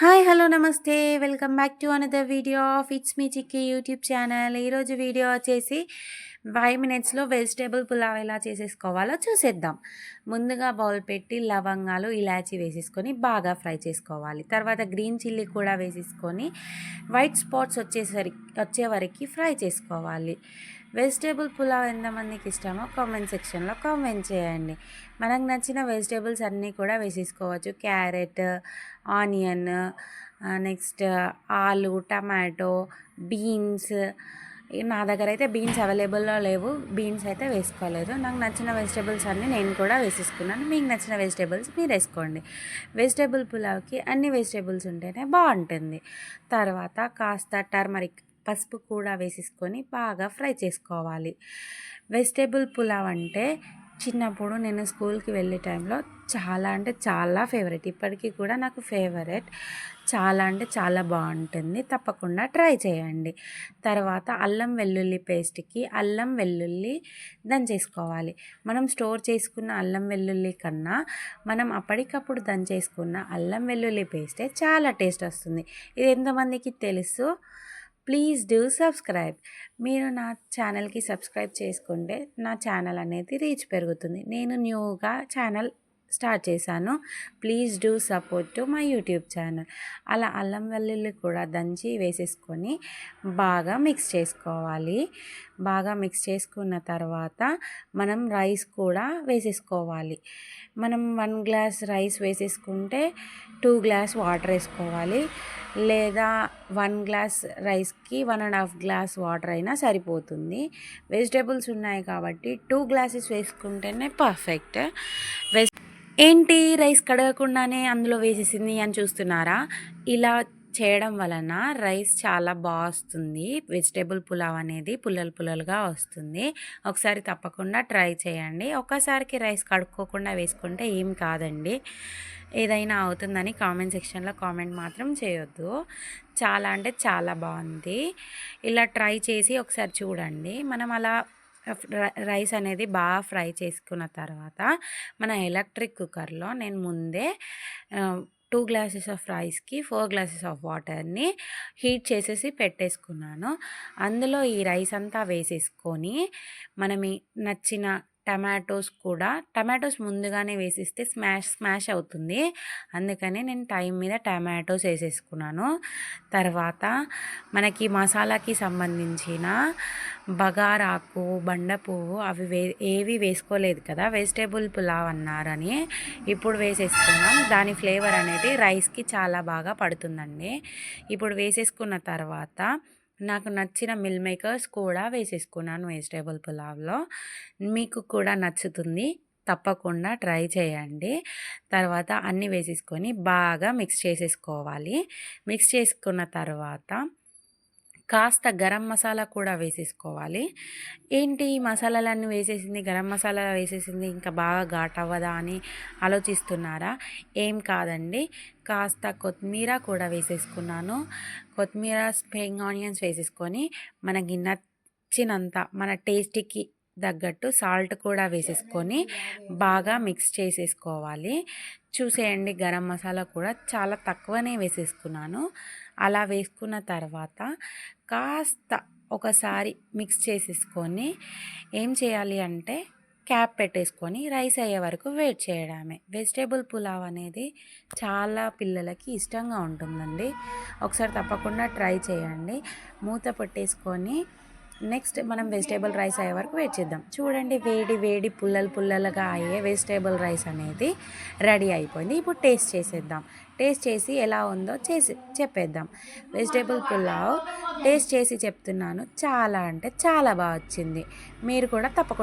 Hi hello నమస్తే welcome back to another video of it's me chikki YouTube channel. ఈరోజు video వచ్చేసి 5 మినిట్స్లో vegetable pulao ఎలా చేసేసుకోవాలో చూసేద్దాం. ముందుగా బౌల్ పెట్టి లవంగాలు ఇలాచీ వేసేసుకొని బాగా ఫ్రై చేసుకోవాలి. తర్వాత గ్రీన్ చిల్లీ కూడా వేసేసుకొని వైట్ స్పాట్స్ వచ్చే వరకు ఫ్రై చేసుకోవాలి. వెజిటేబుల్ పులావ్ ఎంతమందికి ఇష్టమో కామెంట్ సెక్షన్లో కామెంట్ చేయండి. మనకు నచ్చిన వెజిటేబుల్స్ అన్నీ కూడా వేసేసుకోవచ్చు. క్యారెట్, ఆనియన్, నెక్స్ట్ ఆలు, టమాటో, బీన్స్. నా దగ్గర అయితే బీన్స్ అవైలబుల్లో లేవు, బీన్స్ అయితే వేసుకోలేదు. నాకు నచ్చిన వెజిటేబుల్స్ అన్నీ నేను కూడా వేసేసుకున్నాను. మీకు నచ్చిన వెజిటేబుల్స్ మీరు వేసుకోండి. వెజిటేబుల్ పులావ్కి అన్ని వెజిటేబుల్స్ ఉంటేనే బాగుంటుంది. తర్వాత కాస్త టర్మరిక్ పసుపు కూడా వేసేసుకొని బాగా ఫ్రై చేసుకోవాలి. వెజిటేబుల్ పులావ్ అంటే చిన్నప్పుడు నేను స్కూల్కి వెళ్ళే టైంలో చాలా అంటే చాలా ఫేవరెట్. ఇప్పటికీ కూడా నాకు ఫేవరెట్. చాలా అంటే చాలా బాగుంటుంది. తప్పకుండా ట్రై చేయండి. తర్వాత అల్లం వెల్లుల్లి పేస్ట్కి అల్లం వెల్లుల్లి దంచేసుకోవాలి. మనం స్టోర్ చేసుకున్న అల్లం వెల్లుల్లి కన్నా మనం అప్పటికప్పుడు దంచేసుకున్న అల్లం వెల్లుల్లి పేస్టే చాలా టేస్ట్ వస్తుంది. ఇది ఎంతమందికి తెలుసు? Please do subscribe. మీరు నా ఛానల్కి సబ్స్క్రైబ్ చేసుకుంటే నా ఛానల్ అనేది రీచ్ పెరుగుతుంది. నేను న్యూగా ఛానల్ స్టార్ట్ చేశాను. Please do support to my YouTube channel. అలా అల్లం వెల్లుల్లి కూడా దంచి వేసేసుకొని బాగా మిక్స్ చేసుకోవాలి. బాగా మిక్స్ చేసుకున్న తర్వాత మనం రైస్ కూడా వేసేసుకోవాలి. మనం 1 గ్లాస్ రైస్ వేసేసుకుంటే 2 గ్లాస్ వాటర్ వేసుకోవాలి. లేదా 1 గ్లాస్ రైస్కి 1.5 గ్లాస్ వాటర్ అయినా సరిపోతుంది. వెజిటేబుల్స్ ఉన్నాయి కాబట్టి 2 గ్లాసెస్ వేసుకుంటేనే పర్ఫెక్ట్. ఏంటి రైస్ కడగకుండానే అందులో వేసేసింది అని చూస్తున్నారా? ఇలా చేయడం వలన రైస్ చాలా వస్తుంది. వెజిటేబుల్ పులావ్ అనేది పుల్లలుగా వస్తుంది. ఒకసారి తప్పకుండా ట్రై చేయండి. ఒక్కసారికి రైస్ కడుక్కోకుండా వేసుకుంటే ఏం కాదండి, ఏదైనా అవుతుందని కామెంట్ సెక్షన్లో కామెంట్ మాత్రం చేయొద్దు. చాలా అంటే చాలా బాగుంది. ఇలా ట్రై చేసి ఒకసారి చూడండి. మనం అలా రైస్ అనేది బాగా ఫ్రై చేసుకున్న తర్వాత మన ఎలక్ట్రిక్ కుక్కర్లో నేను ముందే 2 గ్లాసెస్ ఆఫ్ రైస్కి 4 గ్లాసెస్ ఆఫ్ వాటర్ని హీట్ చేసేసి పెట్టేసుకున్నాను. అందులో ఈ రైస్ అంతా వేసేసుకొని మనం నచ్చిన టమాటోస్ ముందుగానే వేసిస్తే స్మాష్ అవుతుంది. అందుకని నేను టైం మీద టమాటోస్ వేసేసుకున్నాను. తర్వాత మనకి మసాలాకి సంబంధించిన బగారాకు, బండ పువ్వు అవి ఏవి వేసుకోలేదు కదా, వెజిటేబుల్ పులావ్ అన్నారని ఇప్పుడు వేసేసుకున్నాం. దాని ఫ్లేవర్ అనేది రైస్కి చాలా బాగా పడుతుందండి. ఇప్పుడు వేసేసుకున్న తర్వాత నాకు నచ్చిన మిల్ మేకర్స్ కూడా వేసేసుకున్నాను వెజిటేబుల్ పులావ్లో. మీకు కూడా నచ్చుతుంది, తప్పకుండా ట్రై చేయండి. తర్వాత అన్నీ వేసేసుకొని బాగా మిక్స్ చేసేసుకోవాలి. మిక్స్ చేసుకున్న తర్వాత కాస్త గరం మసాలా కూడా వేసేసుకోవాలి. ఏంటి మసాలాలన్నీ వేసేసింది, గరం మసాలా వేసేసింది, ఇంకా బాగా ఘాట్ అవ్వదా అని ఆలోచిస్తున్నారా? ఏం కాదండి, కాస్త కొత్తిమీర కూడా వేసేసుకున్నాను. కొత్తిమీర, స్ప్రింగ్ ఆనియన్స్ వేసేసుకొని మనకి నచ్చినంత మన టేస్ట్కి తగ్గట్టు సాల్ట్ కూడా వేసేసుకొని బాగా మిక్స్ చేసేసుకోవాలి. చూసేయండి, గరం మసాలా కూడా చాలా తక్కువనే వేసేసుకున్నాను. అలా వేసుకున్న తర్వాత కాస్త ఒకసారి మిక్స్ చేసేసుకొని ఏం చేయాలి అంటే క్యాప్ పెట్టేసుకొని రైస్ అయ్యే వరకు వెయిట్ చేయడమే. వెజిటేబుల్ పులావ్ అనేది చాలా పిల్లలకి ఇష్టంగా ఉంటుందండి. ఒకసారి తప్పకుండా ట్రై చేయండి. మూత పెట్టేసుకొని నెక్స్ట్ మనం వెజిటేబుల్ రైస్ అయ్యే వరకు వెయిట్ చేద్దాం. చూడండి, వేడి పుల్లలుగా అయ్యే వెజిటేబుల్ రైస్ అనేది రెడీ అయిపోయింది. ఇప్పుడు టేస్ట్ చేసేద్దాం. టేస్ట్ చేసి ఎలా ఉందో చెప్పేద్దాం. వెజిటేబుల్ పులావ్ టేస్ట్ చేసి చెప్తున్నాను, చాలా అంటే చాలా బాగా వచ్చింది. మీరు కూడా తప్పకుండా